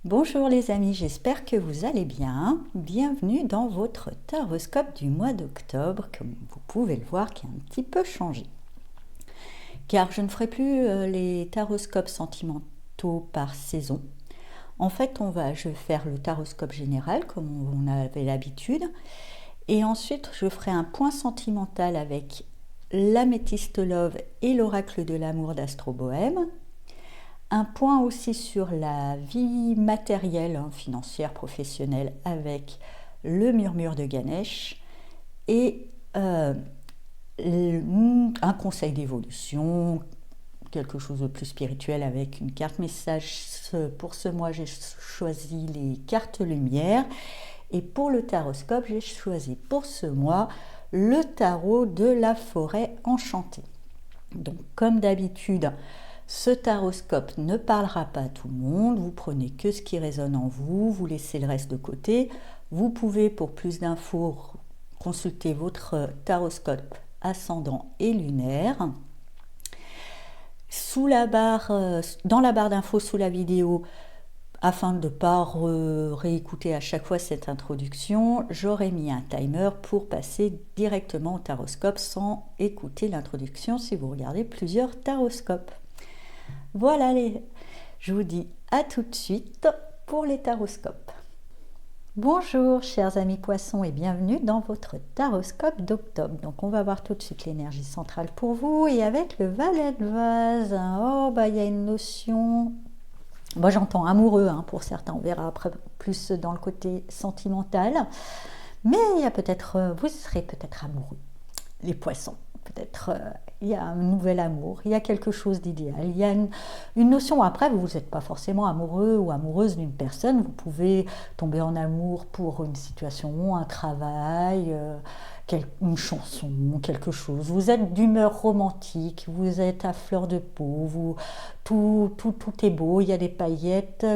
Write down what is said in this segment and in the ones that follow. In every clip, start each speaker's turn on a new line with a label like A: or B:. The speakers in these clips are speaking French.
A: Bonjour les amis, j'espère que vous allez bien. Bienvenue dans votre taroscope du mois d'octobre, comme vous pouvez le voir, qui a un petit peu changé. Car je ne ferai plus les taroscopes sentimentaux par saison. En fait, je vais faire le taroscope général, comme on avait l'habitude. Et ensuite, je ferai un point sentimental avec l'améthyste love et l'oracle de l'amour d'Astro Bohème. Un point aussi sur la vie matérielle, financière, professionnelle avec le murmure de Ganesh et un conseil d'évolution, quelque chose de plus spirituel avec une carte message. Pour ce mois, j'ai choisi les cartes lumière et pour le taroscope, j'ai choisi pour ce mois le tarot de la forêt enchantée. Donc comme d'habitude, ce taroscope ne parlera pas à tout le monde, vous prenez que ce qui résonne en vous, vous laissez le reste de côté. Vous pouvez, pour plus d'infos, consulter votre taroscope ascendant et lunaire. Dans la barre d'infos sous la vidéo, afin de ne pas réécouter à chaque fois cette introduction, j'aurais mis un timer pour passer directement au taroscope sans écouter l'introduction si vous regardez plusieurs taroscopes. Voilà, je vous dis à tout de suite pour les taroscopes. Bonjour chers amis poissons et bienvenue dans votre taroscope d'octobre. Donc on va voir tout de suite l'énergie centrale pour vous et avec le valet de vase. Il y a une notion... Moi j'entends amoureux pour certains, on verra après plus dans le côté sentimental. Mais il y a vous serez peut-être amoureux, les poissons. Peut-être il y a un nouvel amour, il y a quelque chose d'idéal, il y a une notion. Après, vous n'êtes pas forcément amoureux ou amoureuse d'une personne, vous pouvez tomber en amour pour une situation, un travail, une chanson, quelque chose. Vous êtes d'humeur romantique, vous êtes à fleur de peau, tout est beau, il y a des paillettes,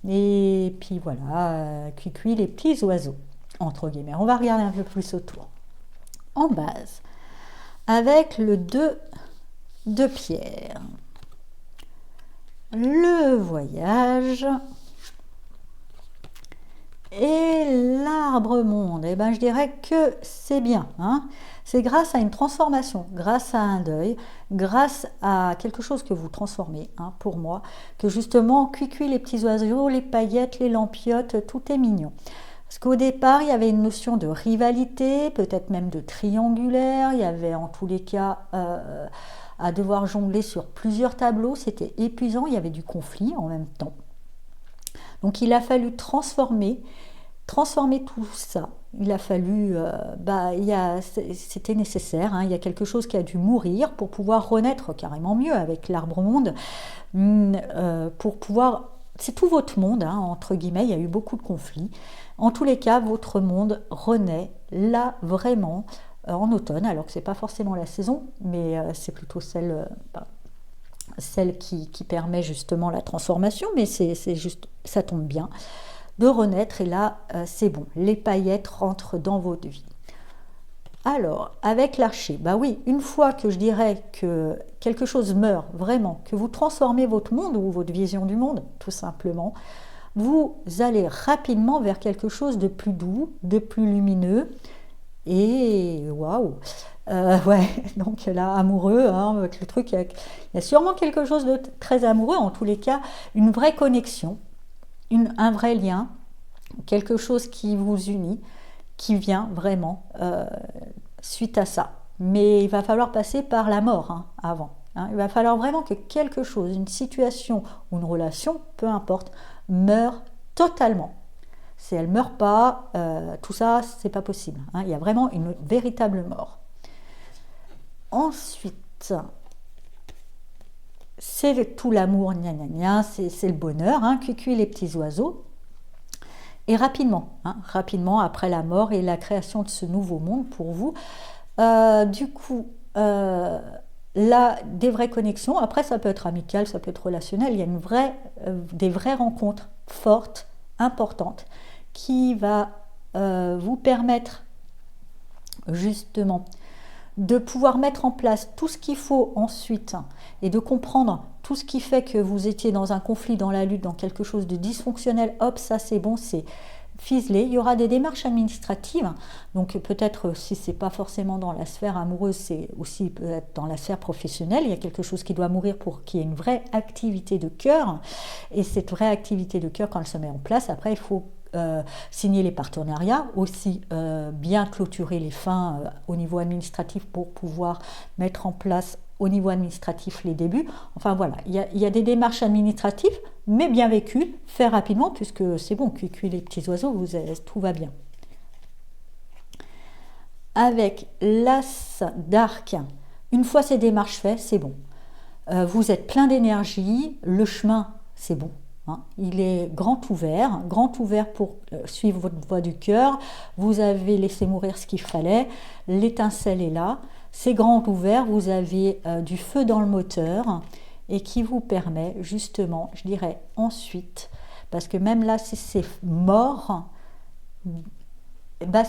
A: et puis voilà, cuicui les petits oiseaux, entre guillemets. On va regarder un peu plus autour. En base, avec le 2 de pierre, le voyage et l'arbre monde. Je dirais que c'est bien. C'est grâce à une transformation, grâce à un deuil, grâce à quelque chose que vous transformez, pour moi, que justement, cuicui les petits oiseaux, les paillettes, les lampiotes, tout est mignon. Parce qu'au départ, il y avait une notion de rivalité, peut-être même de triangulaire. Il y avait en tous les cas à devoir jongler sur plusieurs tableaux. C'était épuisant, il y avait du conflit en même temps. Donc il a fallu transformer tout ça. Il a fallu, c'était nécessaire. Il y a quelque chose qui a dû mourir pour pouvoir renaître carrément mieux avec l'arbre monde, pour pouvoir... C'est tout votre monde, entre guillemets, il y a eu beaucoup de conflits. En tous les cas, votre monde renaît là vraiment en automne, alors que ce n'est pas forcément la saison, mais c'est plutôt celle qui permet justement la transformation, mais c'est juste, ça tombe bien, de renaître, et là, c'est bon, les paillettes rentrent dans votre vie. Alors, avec l'archer, oui, une fois que je dirais que quelque chose meurt vraiment, que vous transformez votre monde ou votre vision du monde, tout simplement, vous allez rapidement vers quelque chose de plus doux, de plus lumineux, et waouh, donc là, amoureux, avec le truc, il y a sûrement quelque chose de très amoureux, en tous les cas, une vraie connexion, un vrai lien, quelque chose qui vous unit, qui vient vraiment suite à ça. Mais il va falloir passer par la mort avant. Il va falloir vraiment que quelque chose, une situation ou une relation, peu importe, meure totalement. Si elle ne meurt pas, tout ça, c'est pas possible. Il y a vraiment une véritable mort. Ensuite, c'est tout l'amour, c'est le bonheur, cuicui les petits oiseaux. Et rapidement, après la mort et la création de ce nouveau monde pour vous, du coup, là, des vraies connexions. Après, ça peut être amical, ça peut être relationnel. Il y a des vraies rencontres fortes, importantes, qui va vous permettre justement de pouvoir mettre en place tout ce qu'il faut ensuite et de comprendre tout ce qui fait que vous étiez dans un conflit, dans la lutte, dans quelque chose de dysfonctionnel, hop, ça c'est bon, c'est ficelé. Il y aura des démarches administratives, donc peut-être si c'est pas forcément dans la sphère amoureuse, c'est aussi peut-être dans la sphère professionnelle. Il y a quelque chose qui doit mourir pour qu'il y ait une vraie activité de cœur, et cette vraie activité de cœur, quand elle se met en place, après il faut signer les partenariats, aussi bien clôturer les fins au niveau administratif pour pouvoir mettre en place au niveau administratif les débuts. Enfin voilà, il y a des démarches administratives, mais bien vécues, fait rapidement, puisque c'est bon, cuit les petits oiseaux, tout va bien. Avec l'as d'arc, une fois ces démarches faites, c'est bon. Vous êtes plein d'énergie, le chemin, c'est bon. Il est grand ouvert pour suivre votre voie du cœur. Vous avez laissé mourir ce qu'il fallait, l'étincelle est là, c'est grand ouvert, vous avez du feu dans le moteur et qui vous permet justement, je dirais ensuite, parce que même là si c'est mort,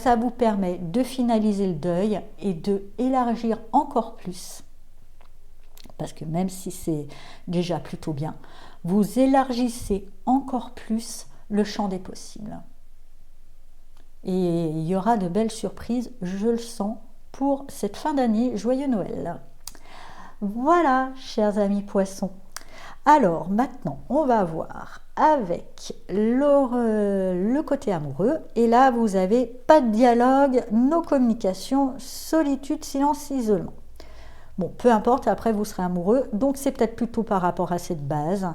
A: ça vous permet de finaliser le deuil et de élargir encore plus, parce que même si c'est déjà plutôt bien, vous élargissez encore plus le champ des possibles. Et il y aura de belles surprises, je le sens, pour cette fin d'année. Joyeux Noël! Voilà, chers amis poissons. Alors, maintenant, on va voir avec le côté amoureux. Et là, vous avez pas de dialogue, no communication, solitude, silence, isolement. Bon, peu importe, après vous serez amoureux, donc c'est peut-être plutôt par rapport à cette base.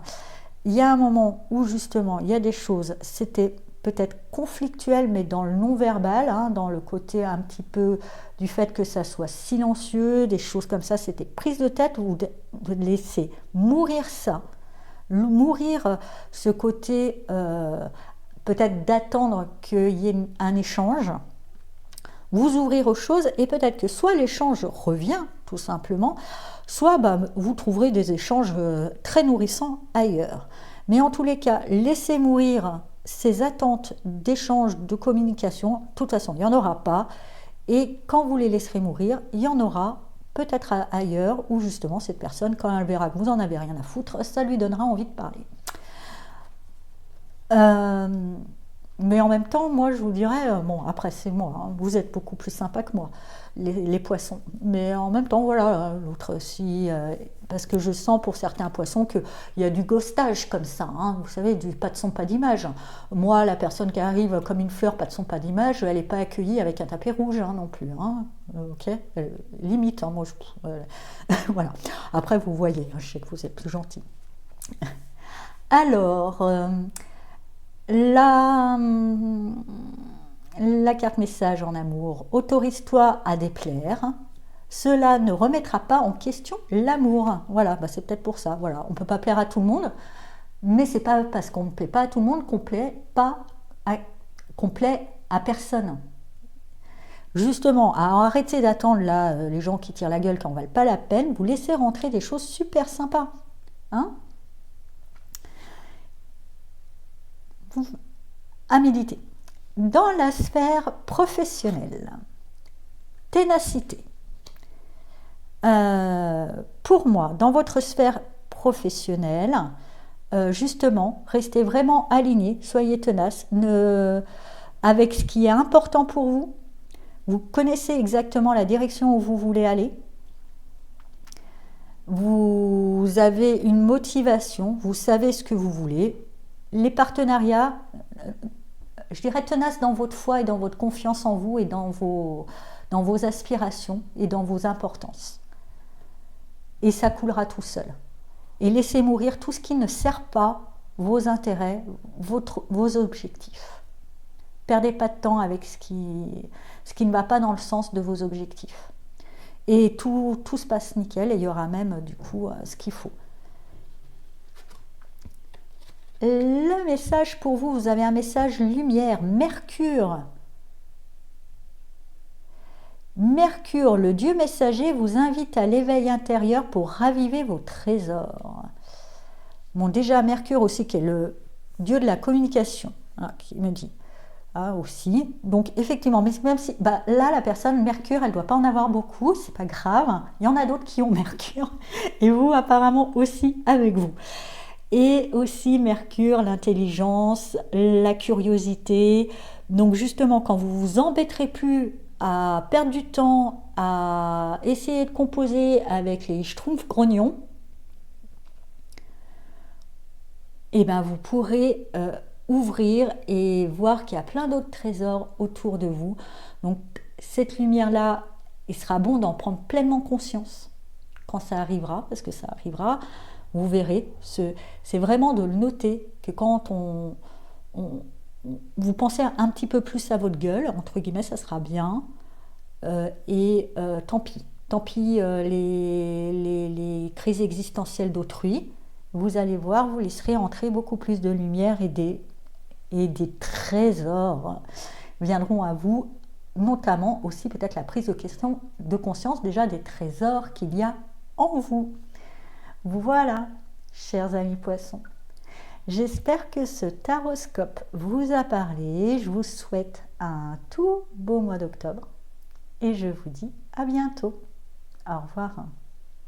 A: Il y a un moment où justement, il y a des choses, c'était peut-être conflictuel, mais dans le non-verbal, dans le côté un petit peu du fait que ça soit silencieux, des choses comme ça, c'était prise de tête, vous de laisser mourir ça, mourir ce côté peut-être d'attendre qu'il y ait un échange, vous ouvrir aux choses, et peut-être que soit l'échange revient tout simplement, soit vous trouverez des échanges très nourrissants ailleurs. Mais en tous les cas, laissez mourir ces attentes d'échange, de communication. De toute façon, il n'y en aura pas. Et quand vous les laisserez mourir, il y en aura peut-être ailleurs, où justement cette personne, quand elle verra que vous n'en avez rien à foutre, ça lui donnera envie de parler. Mais en même temps, moi je vous dirais, bon après c'est moi, vous êtes beaucoup plus sympa que moi, les poissons. Mais en même temps, voilà, l'autre si, parce que je sens pour certains poissons qu'il y a du ghostage comme ça, vous savez, du pas de son, pas d'image. Moi, la personne qui arrive comme une fleur, pas de son, pas d'image, elle n'est pas accueillie avec un tapis rouge non plus. Ok, limite, moi je... voilà. Après, vous voyez, je sais que vous êtes plus gentil. Alors... La carte message en amour: autorise-toi à déplaire, cela ne remettra pas en question l'amour. Voilà, c'est peut-être pour ça. Voilà, on ne peut pas plaire à tout le monde, mais c'est pas parce qu'on ne plaît pas à tout le monde qu'on plaît à personne. Justement, arrêtez d'attendre là les gens qui tirent la gueule qui en valent pas la peine. Vous laissez rentrer des choses super sympas, à méditer. Dans la sphère professionnelle, ténacité. Pour moi, dans votre sphère professionnelle, justement, restez vraiment aligné, soyez tenace avec ce qui est important pour vous. Vous connaissez exactement la direction où vous voulez aller. Vous avez une motivation, vous savez ce que vous voulez. Les partenariats, je dirais tenace dans votre foi et dans votre confiance en vous et dans vos aspirations et dans vos importances. Et ça coulera tout seul. Et laissez mourir tout ce qui ne sert pas vos intérêts, vos objectifs. Perdez pas de temps avec ce qui ne va pas dans le sens de vos objectifs. Et tout se passe nickel, et il y aura même du coup ce qu'il faut. Le message pour vous, vous avez un message lumière, Mercure. Mercure, le dieu messager, vous invite à l'éveil intérieur pour raviver vos trésors. Bon, déjà Mercure aussi, qui est le dieu de la communication, qui me dit aussi. Donc effectivement, mais même si là la personne Mercure, elle doit pas en avoir beaucoup, c'est pas grave. Il y en a d'autres qui ont Mercure et vous apparemment aussi avec vous. Et aussi Mercure, l'intelligence, la curiosité. Donc justement, quand vous vous embêterez plus à perdre du temps à essayer de composer avec les schtroumpfs grognons, et ben vous pourrez ouvrir et voir qu'il y a plein d'autres trésors autour de vous. Donc cette lumière-là, il sera bon d'en prendre pleinement conscience quand ça arrivera, parce que ça arrivera, vous verrez. C'est vraiment de le noter, que quand vous pensez un petit peu plus à votre gueule, entre guillemets, ça sera bien. Tant pis. Tant pis les crises existentielles d'autrui. Vous allez voir, vous laisserez entrer beaucoup plus de lumière et des trésors viendront à vous, notamment aussi peut-être la prise de conscience déjà des trésors qu'il y a en vous. Voilà, chers amis poissons. J'espère que ce taroscope vous a parlé. Je vous souhaite un tout beau mois d'octobre et je vous dis à bientôt. Au revoir.